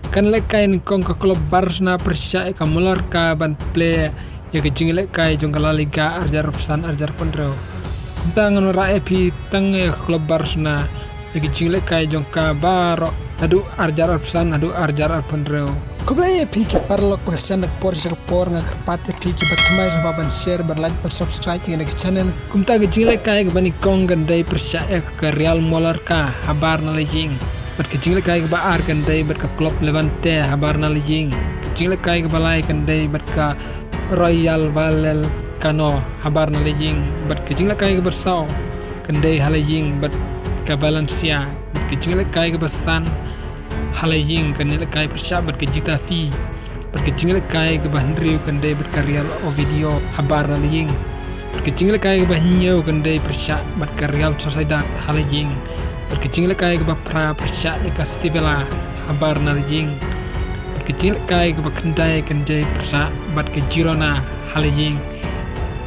kan lekain kong ke klub Barcelona Persia ka mular ka ban play ya ke jing lekai jong ka La Liga arjar pesan arjar pendro tangan ra epi tang klub Barcelona ya ke jing lekai jong ka baro adu arjar pesan adu arjar pendro kublai epi ke parlok pekerjaan nak por sa por ngak pate epi ke batmai sa ban share ber like ber subscribe ke channel kumta ke jing lekai ke bani kong gandai Persia ke Real mular ka habar na lejing berkecing lekai ke baar kandai berka klub Levante habar na lejing kecing lekai ke balai kandai berka Royal Vallecano habar na lejing berkecing lekai ke bersau kandai halejing berka Valencia berkecing lekai ke besan halejing kandai lekai Persia berka Getafe berkecing lekai ke Bandriu kandai berka Real Oviedo habar na lejing berkecing lekai ke Bahnyau kandai Persia berka Real Sociedad halejing berkecing lekai ke pra Persia ke Stevela habar na lejing berkecing lekai ke kendai kendai Persia bat ke Girona halejing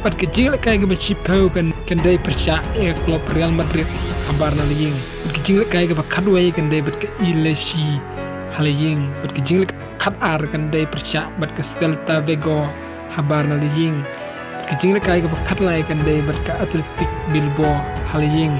berkecing lekai ke Chipau kendai Persia klub Real Madrid habar na lejing berkecing lekai ke Kadwai kendai bat ke Ilesi halejing berkecing lekai Qatar kendai Persia bat ke Celta Vigo habar na lejing berkecing lekai ke Katlai kendai bat ke Athletic Bilbao halejing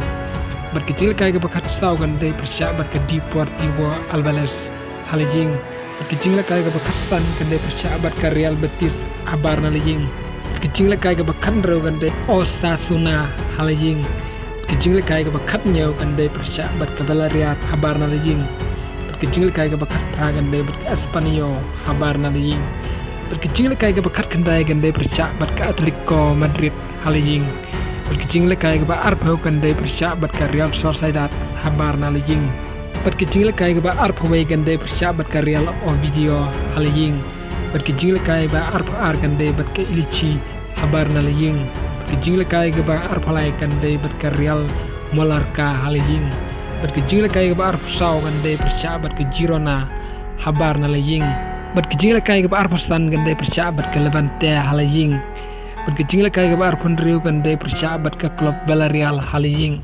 berkecil lekai ke bakat sau kandai Persia berka Deportivo Alaves halejing berkecil lekai ke bakat San kandai Persia berka Real Betis habar na lejing berkecil lekai ke bakat Ro kandai Osasuna halejing berkecil lekai ke bakat Nyau kandai Persia berka Villarreal habar na lejing berkecil lekai ke bakat Praga kandai berka Espanyol habar na lejing berkecil lekai ke bakat kandai Persia berka Atletico Madrid halejing berkecing lekai ke Arpau kandai Persia berka Real Sociedad habar na lejing berkecing lekai ke Arpau kandai Persia berka Real Oviedo halejing berkecing lekai ke Arpau kandai berka Ilici habar na lejing berkecing lekai ke Arpau kandai berka Real Mallorca halejing berkecing lekai ke Arpau kandai Persia berka Girona habar na lejing berkecing lekai ke Arpau San kandai Persia berka Levante halejing berkecing lekai ke Arpondriu kandai Persia berka klub Villarreal halejing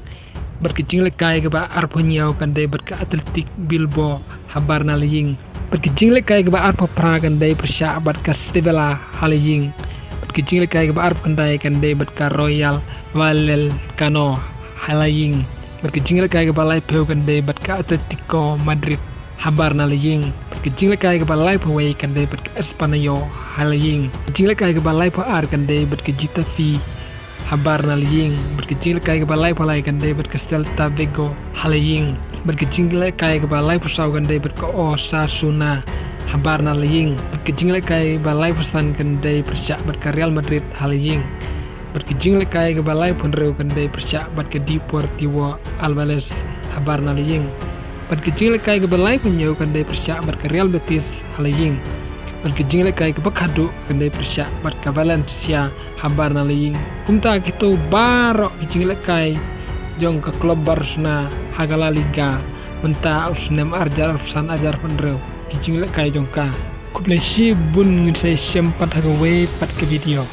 berkecing lekai ke Arponyau kandai berka Athletic Bilbao habar na lejing berkecing lekai ke Arpo Praga kandai Persia berka Stevela halejing berkecing lekai ke kandai berka Royal Vallecano halejing berkecing lekai ke Laipau kandai berka Atletico Madrid habar na lejing berkecing lekai ke Laipau kandai berka Espanyol halejing berkecing lekai ke Laipau kandai berka Getafe habar na lejing berkecing lekai ke Laipau kandai berka Celta Vigo halejing berkecing lekai ke Laipau sau kandai berka Osasuna habar na lejing berkecing lekai ke Laipau San kandai Persia berka Real Madrid halejing berkecing lekai ke Laipau Ro kandai Persia berka Deportivo Alaves habar na lejing berkecing lekai ke Laipau Nyau kandai Persia berka Real Betis halejing berkecing lekai ke Kadu kandai Persia berka Valencia habar na lejing kumta gitu baro kecing lekai jong ke klub Barcelona haga La Liga menta usnem arjar pesan ajar pendro kecing lekai jong ka kublesi bun ngisai sempat haga we pat ke video